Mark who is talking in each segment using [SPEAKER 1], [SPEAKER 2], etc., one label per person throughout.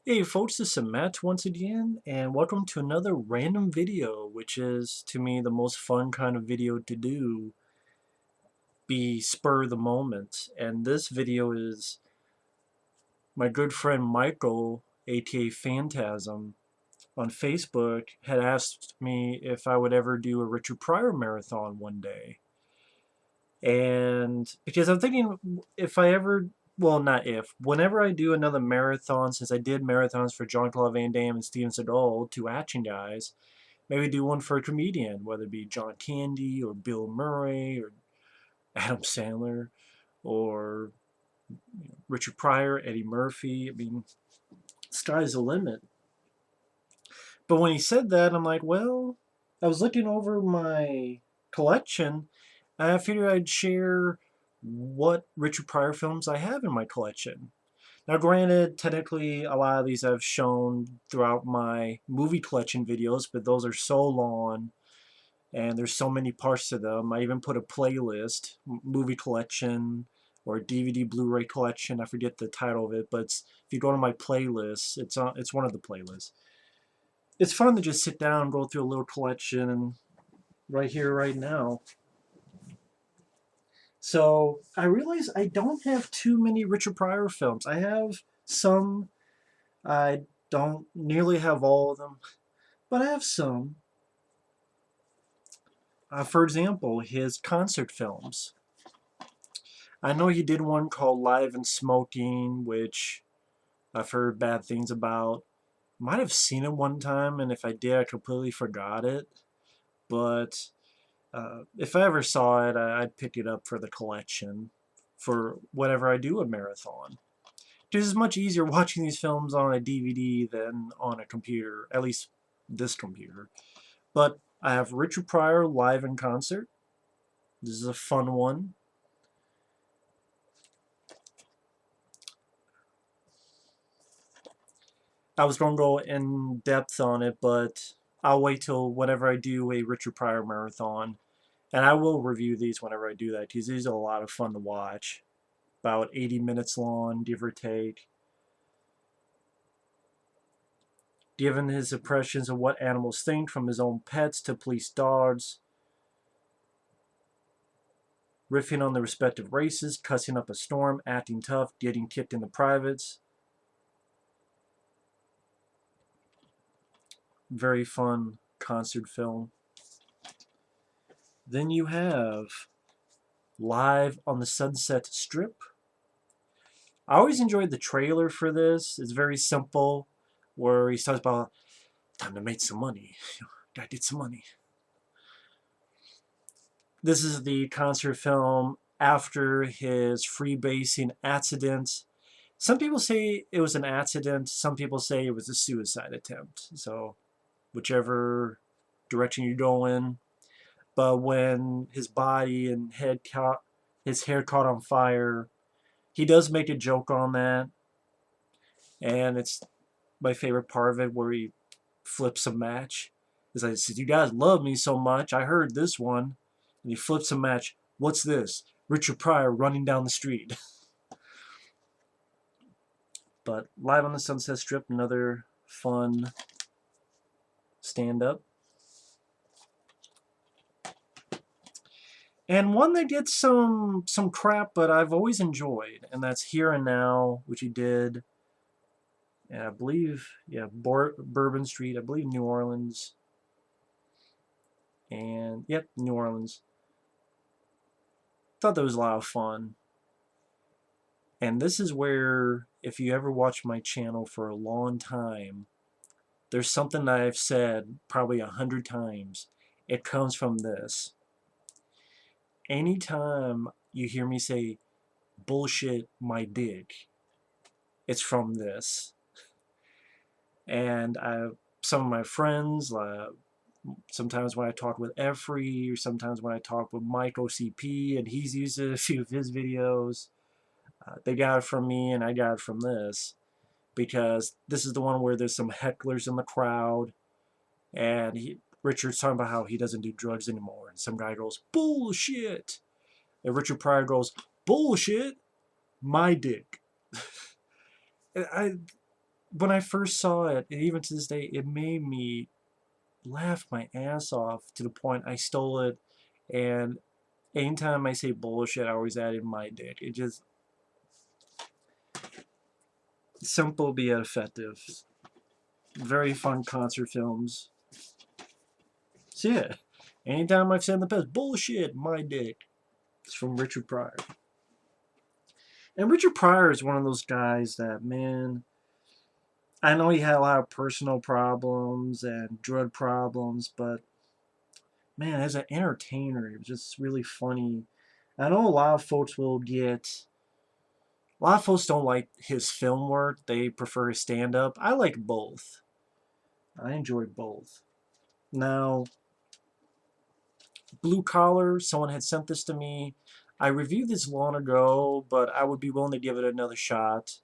[SPEAKER 1] Hey folks, this is Matt once again, and welcome to another random video, which is, to me, the most fun kind of video to do, be spur of the moment. And this video is my good friend Michael, aka Phantasm, on Facebook, had asked me if I would ever do a Richard Pryor marathon one day. And because I'm thinking if I ever, well, not if, whenever I do another marathon, since I did marathons for Jean-Claude Van Damme and Steven Seagal, two action guys, maybe do one for a comedian, whether it be John Candy or Bill Murray or Adam Sandler or Richard Pryor, Eddie Murphy. I mean, sky's the limit. But when he said that, I'm like, well, I was looking over my collection and I figured I'd share what Richard Pryor films I have in my collection. Now, granted, technically, a lot of these I've shown throughout my movie collection videos, but those are so long and there's so many parts to them. I even put a playlist, movie collection or DVD Blu-ray collection. I forget the title of it, but if you go to my playlist, it's one of the playlists. It's fun to just sit down and go through a little collection and right here, right now. So I realize I don't have too many Richard Pryor films. I have some. I don't nearly have all of them, but I have some. For example, his concert films. I know he did one called Live and Smoking, which I've heard bad things about. Might have seen it one time, and if I did, I completely forgot it. But if I ever saw it, I'd pick it up for the collection for whenever I do a marathon. Because it's much easier watching these films on a DVD than on a computer, at least this computer. But I have Richard Pryor live in concert. This is a fun one. I was going to go in depth on it, but I'll wait till whenever I do a Richard Pryor marathon. And I will review these whenever I do that, because these are a lot of fun to watch. About 80 minutes long, give or take. Given his impressions of what animals think, from his own pets to police dogs, riffing on the respective races, cussing up a storm, acting tough, getting kicked in the privates. Very fun concert film. Then you have Live on the Sunset Strip. I always enjoyed the trailer for this. It's very simple, where he talks about time to make some money. Gotta get some money. This is the concert film after his freebasing accident. Some people say it was an accident. Some people say it was a suicide attempt. So whichever direction you go in. But when his body and his hair caught on fire, he does make a joke on that. And it's my favorite part of it, where he flips a match. It's like, since you guys love me so much, I heard this one. And he flips a match. What's this? Richard Pryor running down the street. But Live on the Sunset Strip, another fun stand-up. And one that gets some crap, but I've always enjoyed, and that's Here and Now, which he did, I believe, yeah, Bourbon Street, I believe New Orleans, and yep, New Orleans. Thought that was a lot of fun. And this is where, if you ever watch my channel for a long time, there's something that I've said probably 100 times. It comes from this. Anytime you hear me say, bullshit my dick, it's from this. And some of my friends, sometimes when I talk with Effrey, or sometimes when I talk with Mike OCP, and he's used it in a few of his videos, they got it from me, and I got it from this. Because this is the one where there's some hecklers in the crowd, and Richard's talking about how he doesn't do drugs anymore. And some guy goes, bullshit. And Richard Pryor goes, bullshit, my dick. when I first saw it, and even to this day, it made me laugh my ass off to the point I stole it. And anytime I say bullshit, I always add in my dick. It just simple be effective. Very fun concert films. So yeah, anytime I've said in the past, bullshit, my dick. It's from Richard Pryor. And Richard Pryor is one of those guys that, man, I know he had a lot of personal problems and drug problems, but man, as an entertainer, he was just really funny. I know a lot of folks will get. A lot of folks don't like his film work. They prefer his stand up. I like both. I enjoy both. Now, Blue Collar, someone had sent this to me. I reviewed this long ago, but I would be willing to give it another shot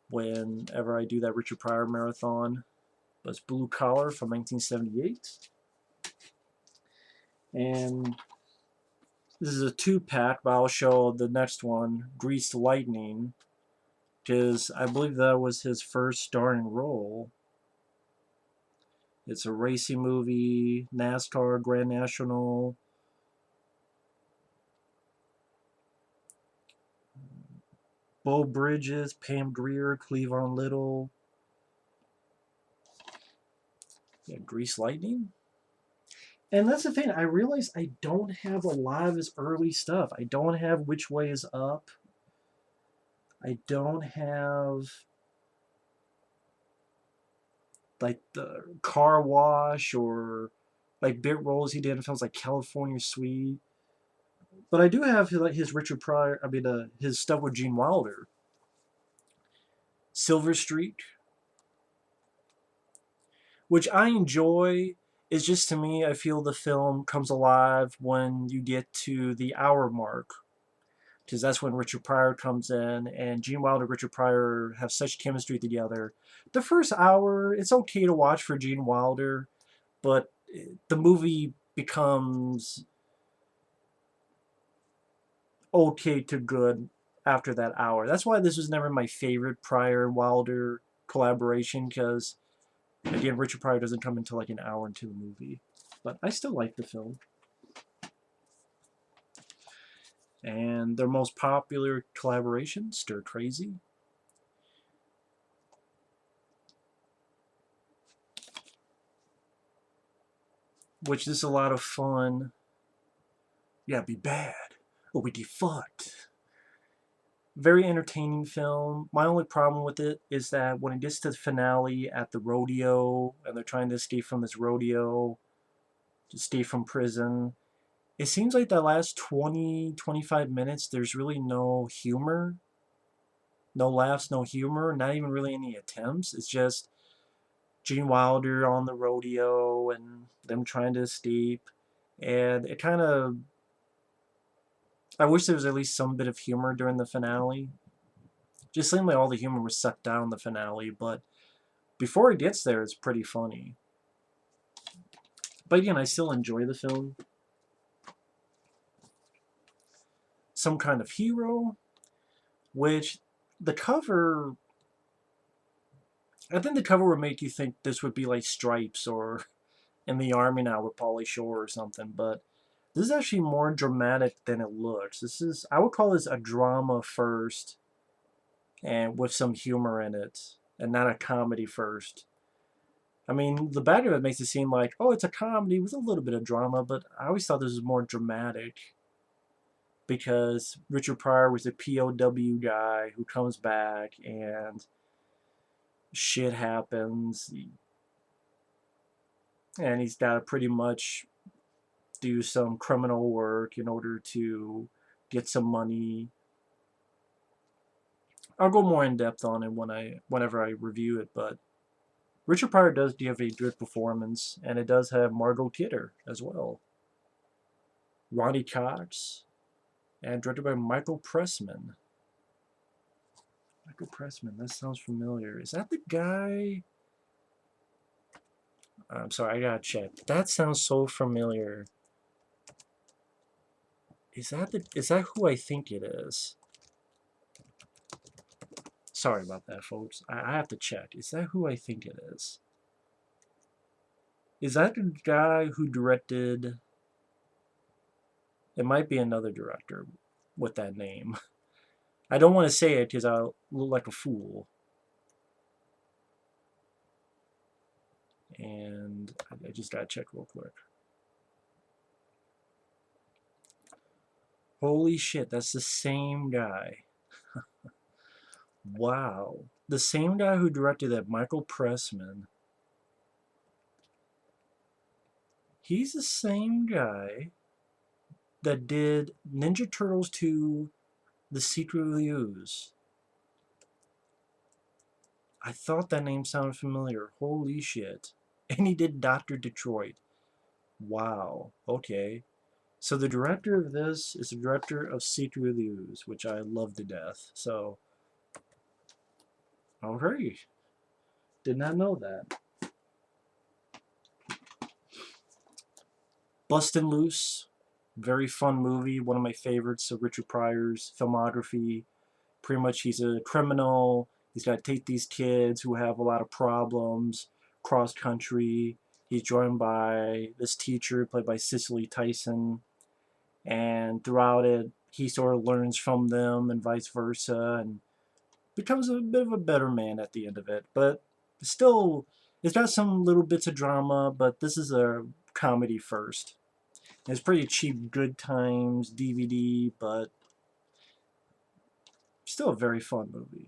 [SPEAKER 1] whenever I do that Richard Pryor marathon. But it's Blue Collar from 1978. And this is a 2-pack, but I'll show the next one, Greased Lightning, because I believe that was his first starring role. It's a racing movie, NASCAR, Grand National. Bo Bridges, Pam Grier, Cleavon Little. Yeah, Grease Lightning. And that's the thing, I realize I don't have a lot of his early stuff. I don't have Which Way Is Up. I don't have like the Car Wash or like bit roles he did in films like California Suite. But I do have like his Richard Pryor. I mean, his stuff with Gene Wilder. Silver Streak, which I enjoy. Is just to me, I feel the film comes alive when you get to the hour mark, because that's when Richard Pryor comes in, and Gene Wilder and Richard Pryor have such chemistry together. The first hour, it's okay to watch for Gene Wilder, but the movie becomes okay to good after that hour. That's why this was never my favorite Pryor Wilder collaboration, because again, Richard Pryor doesn't come until like an hour into the movie. But I still like the film. And their most popular collaboration, Stir Crazy. Which is a lot of fun. Yeah, be bad. Or we get fucked. Very entertaining film. My only problem with it is that when it gets to the finale at the rodeo, and they're trying to escape from this rodeo, to escape from prison, it seems like that last 20-25 minutes, there's really no humor. No laughs, no humor, not even really any attempts. It's just Gene Wilder on the rodeo and them trying to escape. And it kind of. I wish there was at least some bit of humor during the finale. Just seemed like all the humor was sucked down in the finale, but before it gets there, it's pretty funny. But again, I still enjoy the film. Some Kind of Hero, which the cover. I think the cover would make you think this would be like Stripes or In the Army Now with Pauly Shore or something, but this is actually more dramatic than it looks. This is, I would call this a drama first, and with some humor in it, and not a comedy first. I mean, the back of it makes it seem like, oh, it's a comedy with a little bit of drama, but I always thought this was more dramatic because Richard Pryor was a POW guy who comes back and shit happens, and he's got to pretty much do some criminal work in order to get some money. I'll go more in depth on it whenever I review it, but Richard Pryor does give a good performance, and it does have Margot Kidder as well. Ronnie Cox, and directed by Michael Pressman. Michael Pressman, that sounds familiar. Is that the guy? I'm sorry, I gotta check. That sounds so familiar. Is that who I think it is? Sorry about that, folks. I have to check. Is that who I think it is? Is that the guy who directed... It might be another director with that name. I don't want to say it because I'll look like a fool. And I just gotta check real quick. Holy shit, that's the same guy. Wow. The same guy who directed that, Michael Pressman. He's the same guy that did Ninja Turtles 2, The Secret of the Ooze. I thought that name sounded familiar. Holy shit. And he did Dr. Detroit. Wow. Okay. So the director of this is the director of Secret of the Ooze, which I love to death. So, alright. Did not know that. Bustin' Loose. Very fun movie. One of my favorites of Richard Pryor's filmography. Pretty much he's a criminal. He's got to take these kids who have a lot of problems cross country. He's joined by this teacher played by Cicely Tyson. And throughout it, he sort of learns from them and vice versa. And becomes a bit of a better man at the end of it. But still, it's got some little bits of drama, but this is a comedy first. It's pretty cheap Good Times DVD, but still a very fun movie.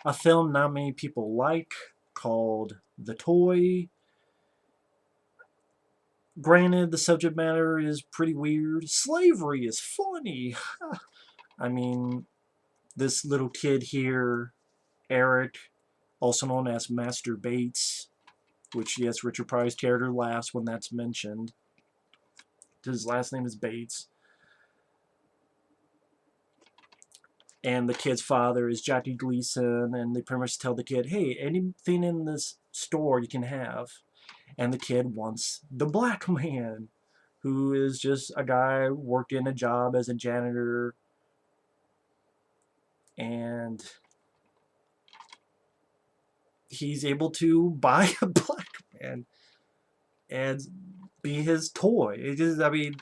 [SPEAKER 1] A film not many people like, called The Toy. Granted, the subject matter is pretty weird. Slavery is funny. I mean, this little kid here, Eric, also known as Master Bates, which, yes, Richard Pryor's character laughs when that's mentioned. His last name is Bates. And the kid's father is Jackie Gleason, and they pretty much tell the kid, hey, anything in this store you can have. And the kid wants the black man, who is just a guy who worked in a job as a janitor. And he's able to buy a black man and be his toy. It just, I mean,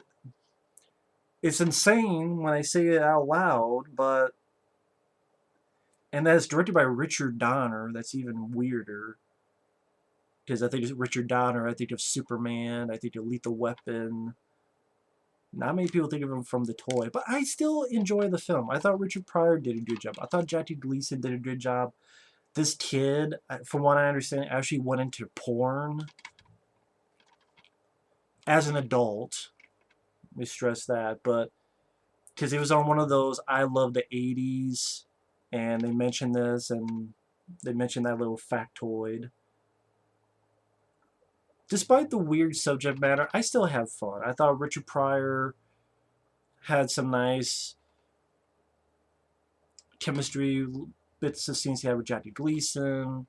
[SPEAKER 1] it's insane when I say it out loud, but... And that's directed by Richard Donner. That's even weirder. Because I think it's Richard Donner. I think of Superman. I think of Lethal Weapon. Not many people think of him from The Toy. But I still enjoy the film. I thought Richard Pryor did a good job. I thought Jackie Gleason did a good job. This kid, from what I understand, actually went into porn as an adult. Let me stress that. But because he was on one of those I Love the 80s. And they mentioned this. And they mentioned that little factoid. Despite the weird subject matter, I still have fun. I thought Richard Pryor had some nice chemistry bits of scenes he had with Jackie Gleason.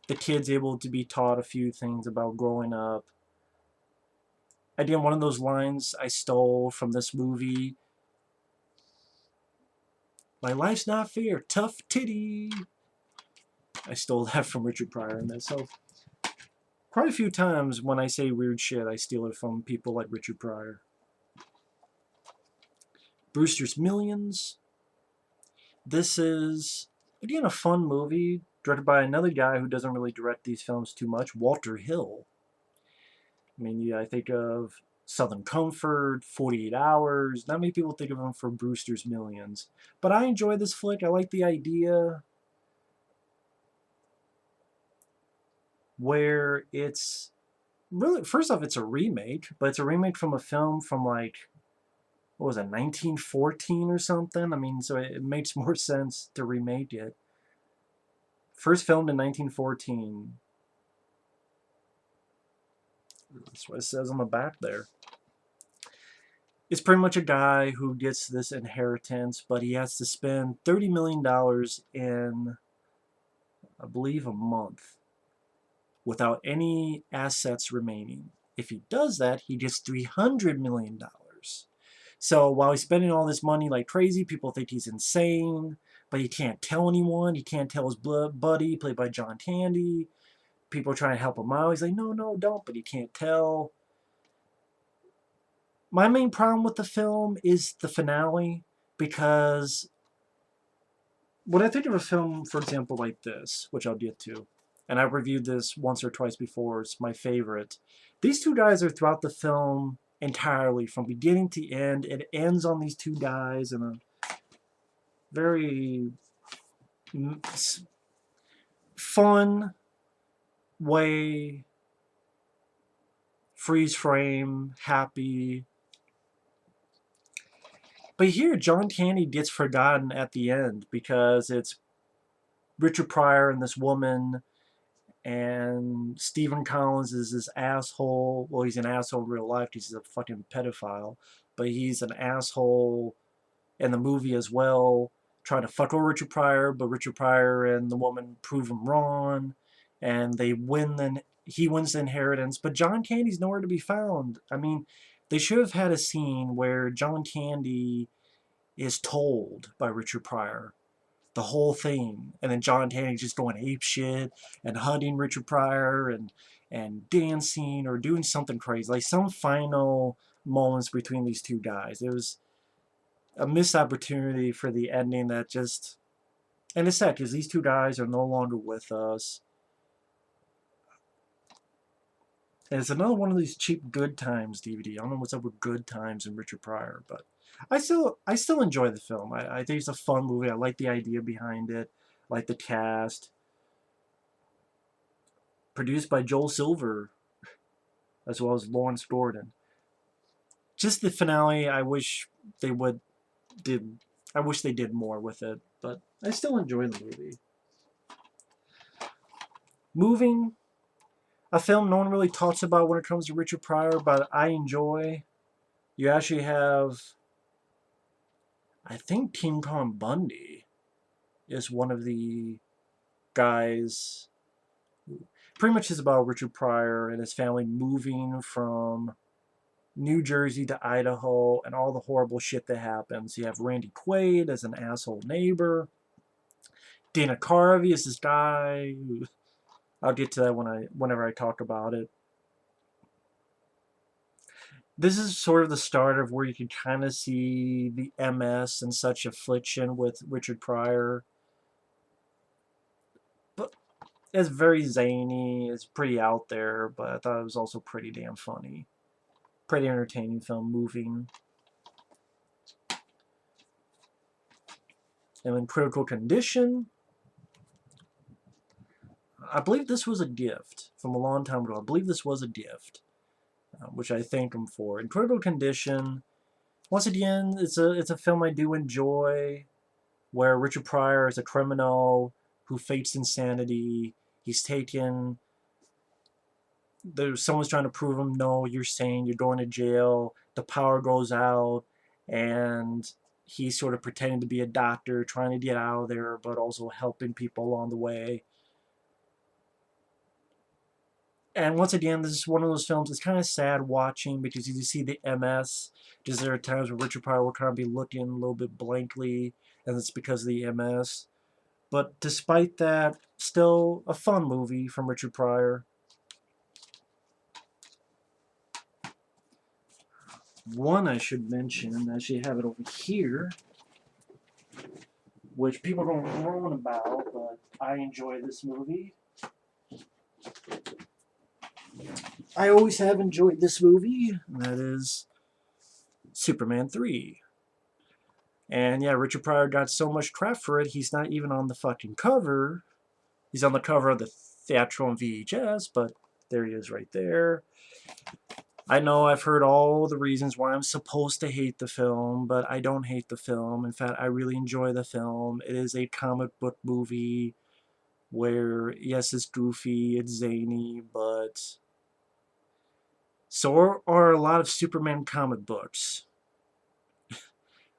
[SPEAKER 1] The kid's able to be taught a few things about growing up. Again, one of those lines I stole from this movie. My life's not fair, tough titty. I stole that from Richard Pryor in this. So quite a few times when I say weird shit, I steal it from people like Richard Pryor. Brewsters Millions. This is, again, a fun movie directed by another guy who doesn't really direct these films too much, Walter Hill. I mean, yeah, I think of Southern Comfort, 48 Hours. Not many people think of him for Brewsters Millions. But I enjoy this flick. I like the idea where it's really, first off, it's a remake, but it's a remake from a film from like, what was it, 1914 or something? I mean, so it makes more sense to remake it. First filmed in 1914. That's what it says on the back there. It's pretty much a guy who gets this inheritance, but he has to spend $30 million in, I believe, a month without any assets remaining. If he does that, he gets $300 million. So while he's spending all this money like crazy, people think he's insane, but he can't tell anyone. He can't tell his buddy, played by John Candy. People are trying to help him out. He's like, no, no, don't, but he can't tell. My main problem with the film is the finale, because when I think of a film, for example, like this, which I'll get to, and I've reviewed this once or twice before, it's my favorite. These two guys are throughout the film entirely, from beginning to end. It ends on these two guys in a very fun way, freeze frame, happy. But here, John Candy gets forgotten at the end because it's Richard Pryor and this woman, and Stephen Collins is this asshole. Well, he's an asshole in real life. He's a fucking pedophile, but he's an asshole in the movie as well, trying to fuck over Richard Pryor, but Richard Pryor and the woman prove him wrong, and they win. Then he wins the inheritance, but John Candy's nowhere to be found. I mean, they should have had a scene where John Candy is told by Richard Pryor the whole thing, and then John Candy just going ape shit and hunting Richard Pryor and dancing or doing something crazy, like some final moments between these two guys. It was a missed opportunity for the ending that just, and it's sad because these two guys are no longer with us. And it's another one of these cheap Good Times DVD. I don't know what's up with Good Times and Richard Pryor, but I still enjoy the film. I think it's a fun movie. I like the idea behind it. I like the cast. Produced by Joel Silver, as well as Lawrence Gordon. Just the finale, I wish they would did. I wish they did more with it, but I still enjoy the movie. Moving, a film no one really talks about when it comes to Richard Pryor, but I enjoy. You actually have, I think King Kong Bundy is one of the guys. Pretty much is about Richard Pryor and his family moving from New Jersey to Idaho and all the horrible shit that happens. You have Randy Quaid as an asshole neighbor. Dana Carvey is this guy who, I'll get to that whenever I talk about it. This is sort of the start of where you can kind of see the MS and such affliction with Richard Pryor. But it's very zany. It's pretty out there, but I thought it was also pretty damn funny. Pretty entertaining film, moving. And in Critical Condition, I believe this was a gift from a long time ago. I believe this was a gift, which I thank him for. In Critical Condition, once again, it's a film I do enjoy, where Richard Pryor is a criminal who fakes insanity. He's taken. Someone's trying to prove him, no, you're sane, you're going to jail. The power goes out, and he's sort of pretending to be a doctor, trying to get out of there, but also helping people along the way. And once again, this is one of those films that's kind of sad watching because you see the MS. Just there are times where Richard Pryor will kind of be looking a little bit blankly, and it's because of the MS. But despite that, still a fun movie from Richard Pryor. One I should mention, I actually have it over here, which people don't groan about, but I enjoy this movie. I always have enjoyed this movie, and that is Superman 3. And yeah, Richard Pryor got so much crap for it, he's not even on the fucking cover. He's on the cover of the theatrical and VHS, but there he is right there. I know I've heard all the reasons why I'm supposed to hate the film, but I don't hate the film. In fact, I really enjoy the film. It is a comic book movie where, yes, it's goofy, it's zany, but so are a lot of Superman comic books.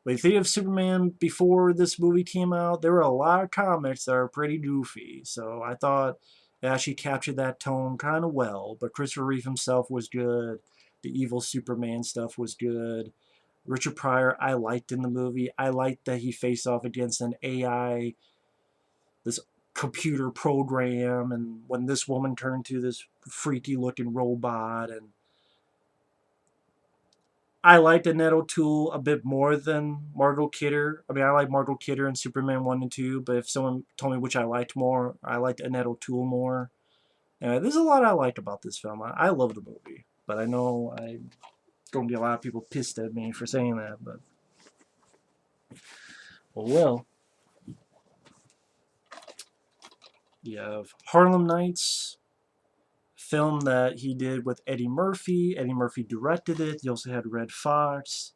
[SPEAKER 1] But if you think of Superman before this movie came out, there were a lot of comics that are pretty goofy. So I thought it actually captured that tone kind of well. But Christopher Reeve himself was good. The evil Superman stuff was good. Richard Pryor, I liked in the movie. I liked that he faced off against an AI, this computer program, and when this woman turned to this freaky looking robot. And I liked Annette O'Toole a bit more than Margot Kidder. I mean, I like Margot Kidder in Superman 1 and 2, but if someone told me which I liked more, I liked Annette O'Toole more. There's a lot I liked about this film. I love the movie, but I know I'm going to get a lot of people pissed at me for saying that, but well. You have Harlem Nights, film that he did with Eddie Murphy. Eddie Murphy directed it. You also had Red Fox.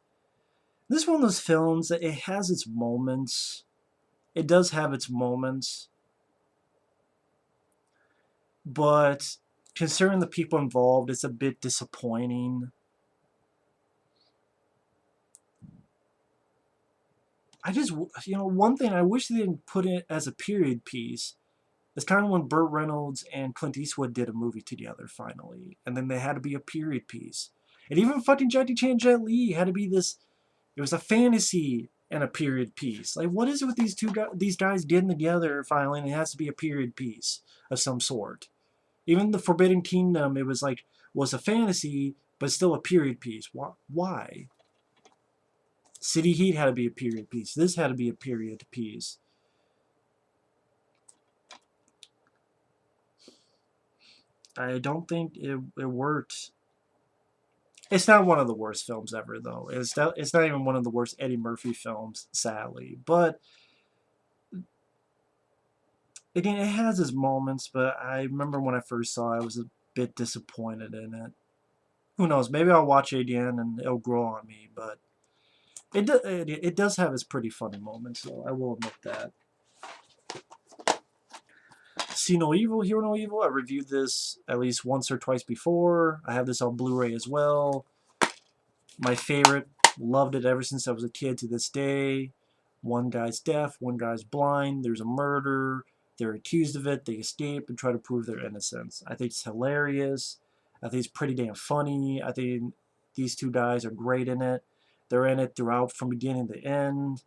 [SPEAKER 1] This is one of those films that it has its moments. It does have its moments. But considering the people involved, it's a bit disappointing. I just, one thing, I wish they didn't put it as a period piece. It's kind of when Burt Reynolds and Clint Eastwood did a movie together, finally. And then they had to be a period piece. And even fucking Jackie Chan Jet Li had to be this. It was a fantasy and a period piece. Like, what is it with these guys getting together finally, and it has to be a period piece of some sort? Even the Forbidden Kingdom, it was like, was a fantasy, but still a period piece. Why? City Heat had to be a period piece. This had to be a period piece. I don't think it worked. It's not one of the worst films ever, though. It's not even one of the worst Eddie Murphy films, sadly. But again, it has its moments, but I remember when I first saw it, I was a bit disappointed in it. Who knows? Maybe I'll watch it again and it'll grow on me, but it does have its pretty funny moments, so I will admit that. See No Evil, Hear No Evil. I reviewed this at least once or twice before. I have this on Blu-ray as well. My favorite. Loved it ever since I was a kid to this day. One guy's deaf, one guy's blind. There's a murder. They're accused of it. They escape and try to prove their innocence. I think it's hilarious. I think it's pretty damn funny. I think these two guys are great in it. They're in it throughout from beginning to end.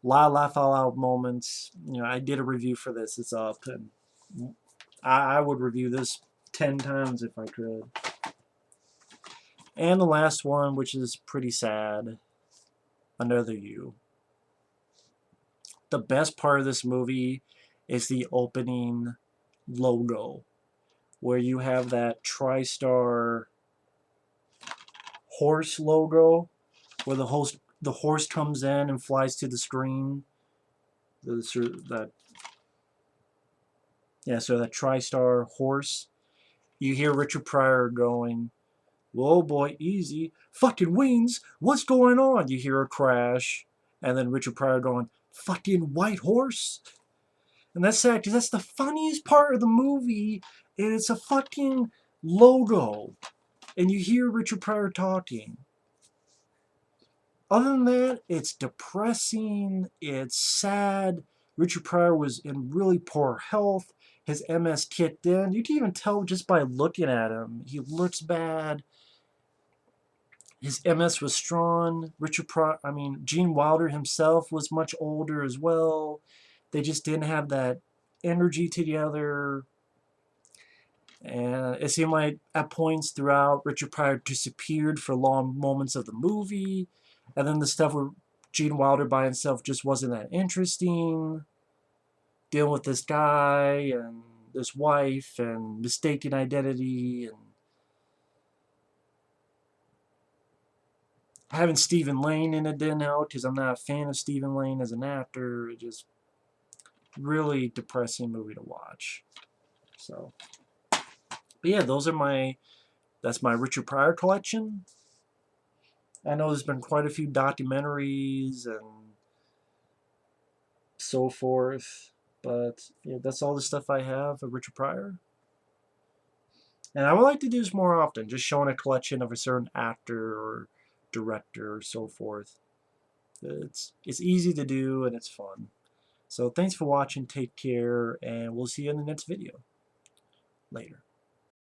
[SPEAKER 1] A lot of laugh out loud moments. I did a review for this. It's up, and I would review this 10 times if I could. And the last one, which is pretty sad, Another You. The best part of this movie is the opening logo, where you have that TriStar horse logo, where the horse comes in and flies to the screen. So that TriStar horse. You hear Richard Pryor going, "Whoa, boy, easy. Fucking wings. What's going on?" You hear a crash. And then Richard Pryor going, "Fucking white horse." And that's sad, because that's the funniest part of the movie. And it's a fucking logo. And you hear Richard Pryor talking. Other than that, it's depressing. It's sad. Richard Pryor was in really poor health. His MS kicked in. You can even tell just by looking at him. He looks bad. His MS was strong. Gene Wilder himself was much older as well. They just didn't have that energy together. And it seemed like at points throughout, Richard Pryor disappeared for long moments of the movie. And then the stuff with Gene Wilder by himself just wasn't that interesting. Dealing with this guy and this wife and mistaken identity and having Stephen Lane in it didn't help, because I'm not a fan of Stephen Lane as an actor. It just really depressing movie to watch. So, but yeah, that's my Richard Pryor collection. I know there's been quite a few documentaries and so forth, but yeah, that's all the stuff I have of Richard Pryor. And I would like to do this more often, just showing a collection of a certain actor or director or so forth. It's easy to do and it's fun. So thanks for watching, take care, and we'll see you in the next video. Later.